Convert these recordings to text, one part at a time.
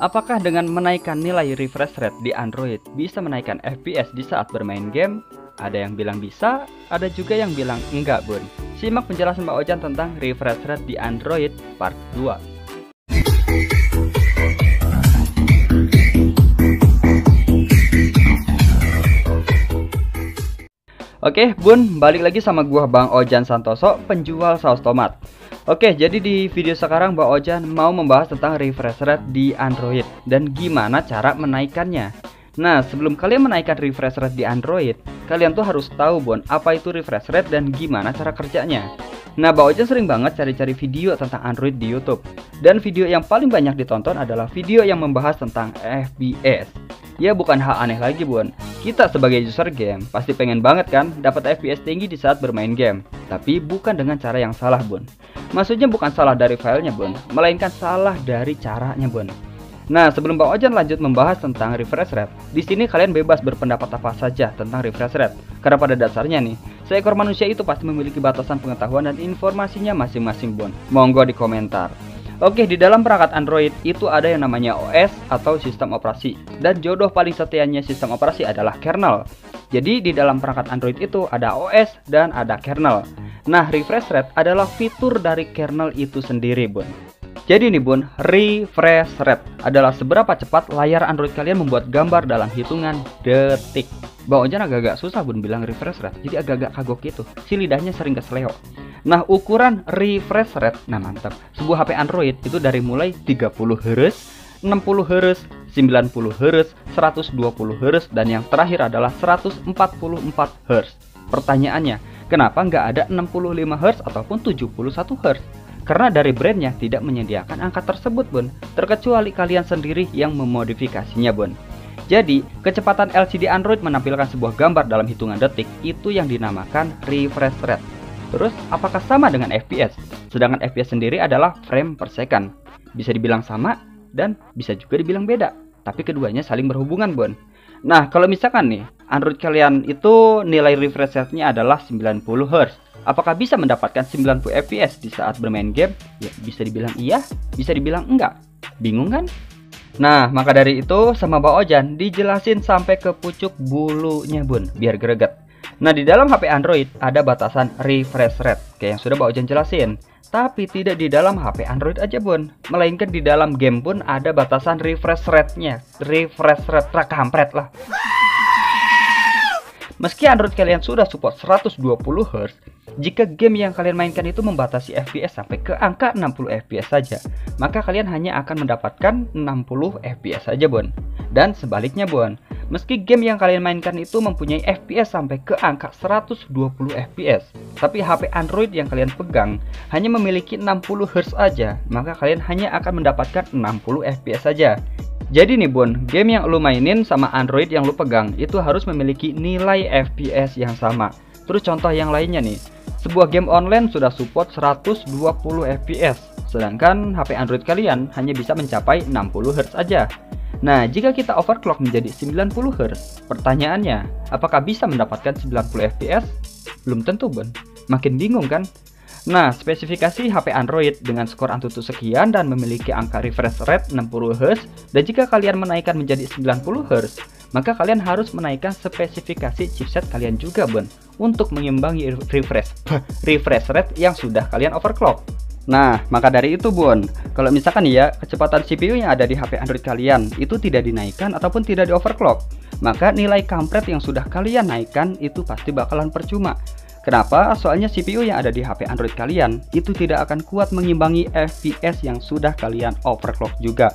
Apakah dengan menaikkan nilai refresh rate di Android bisa menaikkan FPS di saat bermain game? Ada yang bilang bisa, ada juga yang bilang enggak, Bun. Simak penjelasan Mbak Ojan tentang refresh rate di Android part 2. Oke, Bun, balik lagi sama gua Bang Ojan Santoso, penjual saus tomat. Oke, jadi di video sekarang Bang Ojan mau membahas tentang refresh rate di Android dan gimana cara menaikkannya. Nah, sebelum kalian menaikkan refresh rate di Android, kalian tuh harus tahu, Bun, apa itu refresh rate dan gimana cara kerjanya. Nah, Bang Ojan sering banget cari-cari video tentang Android di YouTube. Dan video yang paling banyak ditonton adalah video yang membahas tentang FPS. Ya, bukan hal aneh lagi, Bun. Kita sebagai user game pasti pengen banget kan dapat FPS tinggi di saat bermain game. Tapi bukan dengan cara yang salah, Bun. Maksudnya bukan salah dari filenya, Bun, melainkan salah dari caranya, Bun. Nah, sebelum Bang Ojan lanjut membahas tentang refresh rate, di sini kalian bebas berpendapat apa saja tentang refresh rate. Karena pada dasarnya nih, seekor manusia itu pasti memiliki batasan pengetahuan dan informasinya masing-masing, Bun. Monggo di komentar. Oke, di dalam perangkat Android itu ada yang namanya OS atau sistem operasi. Dan jodoh paling setianya sistem operasi adalah kernel. Jadi di dalam perangkat Android itu ada OS dan ada kernel. Nah, refresh rate adalah fitur dari kernel itu sendiri, Bun. Jadi nih, Bun, refresh rate adalah seberapa cepat layar Android kalian membuat gambar dalam hitungan detik. Bang Ojan agak-agak susah, Bun, bilang refresh rate. Jadi agak-agak kagok gitu. Si lidahnya sering kesleo. Nah, ukuran refresh rate, nah mantap. Sebuah HP Android itu dari mulai 30 Hz, 60 Hz, 90 Hz, 120 Hz, dan yang terakhir adalah 144 Hz. Pertanyaannya, kenapa nggak ada 65 Hz ataupun 71 Hz? Karena dari brandnya tidak menyediakan angka tersebut, Bun. Terkecuali kalian sendiri yang memodifikasinya, Bun. Jadi, kecepatan LCD Android menampilkan sebuah gambar dalam hitungan detik itu yang dinamakan refresh rate. Terus, apakah sama dengan FPS? Sedangkan FPS sendiri adalah frame per second. Bisa dibilang sama dan bisa juga dibilang beda. Tapi keduanya saling berhubungan, Bun. Nah, kalau misalkan nih, Android kalian itu nilai refresh rate-nya adalah 90 Hz. Apakah bisa mendapatkan 90 FPS di saat bermain game? Ya, bisa dibilang iya, bisa dibilang enggak. Bingung kan? Nah, maka dari itu sama Bang Ojan dijelasin sampai ke pucuk bulunya, Bun, biar greget. Nah, di dalam HP Android ada batasan refresh rate, kayak yang sudah Bang Ojan jelasin. Tapi tidak di dalam HP Android aja, Bun, melainkan di dalam game pun ada batasan refresh rate-nya. Refresh rate kampret lah. Meski Android kalian sudah support 120 Hz, jika game yang kalian mainkan itu membatasi FPS sampai ke angka 60 FPS saja, maka kalian hanya akan mendapatkan 60 FPS saja, Bun. Dan sebaliknya, Bun, meski game yang kalian mainkan itu mempunyai FPS sampai ke angka 120 FPS, tapi HP Android yang kalian pegang hanya memiliki 60 Hz saja, maka kalian hanya akan mendapatkan 60 FPS saja. Jadi nih, Bun, game yang lu mainin sama Android yang lu pegang itu harus memiliki nilai FPS yang sama. Terus contoh yang lainnya nih, sebuah game online sudah support 120 FPS, sedangkan HP Android kalian hanya bisa mencapai 60 Hz aja. Nah, jika kita overclock menjadi 90 Hz, pertanyaannya, apakah bisa mendapatkan 90 FPS? Belum tentu, Bun. Makin bingung kan? Nah, spesifikasi HP Android dengan skor Antutu sekian dan memiliki angka refresh rate 60 Hz, dan jika kalian menaikkan menjadi 90 Hz, maka kalian harus menaikkan spesifikasi chipset kalian juga, Bun, untuk mengimbangi refresh rate yang sudah kalian overclock. Nah, maka dari itu, Bun, kalau misalkan ya kecepatan CPU yang ada di HP Android kalian itu tidak dinaikkan ataupun tidak di overclock, maka nilai kampret yang sudah kalian naikkan itu pasti bakalan percuma. Kenapa? Soalnya CPU yang ada di HP Android kalian itu tidak akan kuat mengimbangi FPS yang sudah kalian overclock juga.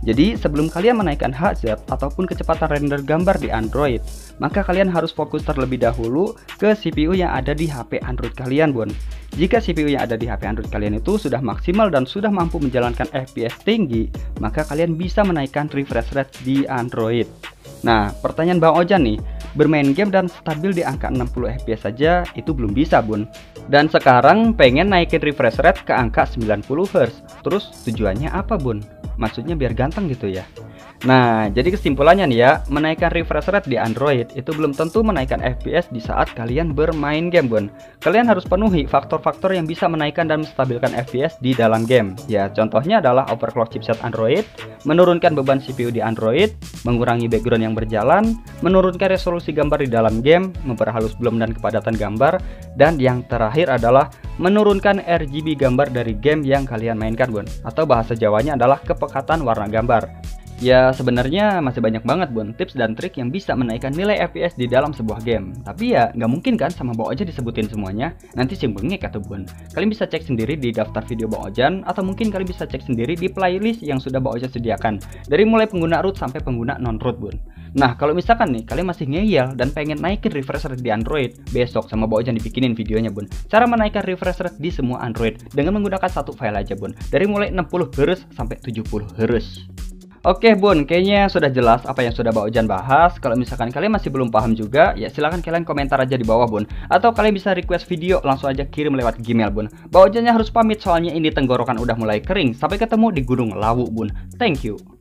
Jadi sebelum kalian menaikkan HZ ataupun kecepatan render gambar di Android, maka kalian harus fokus terlebih dahulu ke CPU yang ada di HP Android kalian, Bun. Jika CPU yang ada di HP Android kalian itu sudah maksimal dan sudah mampu menjalankan FPS tinggi, maka kalian bisa menaikkan refresh rate di Android. Nah, pertanyaan Bang Ojan nih, bermain game dan stabil di angka 60 FPS saja itu belum bisa, Bun. Dan sekarang pengen naikin refresh rate ke angka 90 Hz. Terus tujuannya apa, Bun? Maksudnya biar ganteng gitu ya. Nah, jadi kesimpulannya nih ya, menaikkan refresh rate di Android itu belum tentu menaikkan FPS di saat kalian bermain game, Bun. Kalian harus penuhi faktor-faktor yang bisa menaikkan dan menstabilkan FPS di dalam game. Ya, contohnya adalah overclock chipset Android, menurunkan beban CPU di Android, mengurangi background yang berjalan, menurunkan resolusi gambar di dalam game, memperhalus bloom dan kepadatan gambar, dan yang terakhir adalah menurunkan RGB gambar dari game yang kalian mainkan, Bun. Atau bahasa Jawanya adalah kepekatan warna gambar. Ya sebenarnya masih banyak banget, Bun, tips dan trik yang bisa menaikkan nilai FPS di dalam sebuah game. Tapi ya nggak mungkin kan sama Bang Ojan disebutin semuanya. Nanti bengek atau Bun. Kalian bisa cek sendiri di daftar video Bang Ojan, atau mungkin kalian bisa cek sendiri di playlist yang sudah Bang Ojan sediakan. Dari mulai pengguna root sampai pengguna non-root, Bun. Nah kalau misalkan nih kalian masih ngeyel dan pengen naikin refresh rate di Android, besok sama Bang Ojan dibikinin videonya, Bun. Cara menaikkan refresh rate di semua Android dengan menggunakan satu file aja, Bun. Dari mulai 60 Hz sampai 70 Hz. Oke, Bun, kayaknya sudah jelas apa yang sudah Bang Ojan bahas. Kalau misalkan kalian masih belum paham juga, ya silahkan kalian komentar aja di bawah, Bun. Atau kalian bisa request video, langsung aja kirim lewat Gmail, Bun. Bang Ojannya harus pamit soalnya ini tenggorokan udah mulai kering. Sampai ketemu di Gunung Lawu, Bun. Thank you.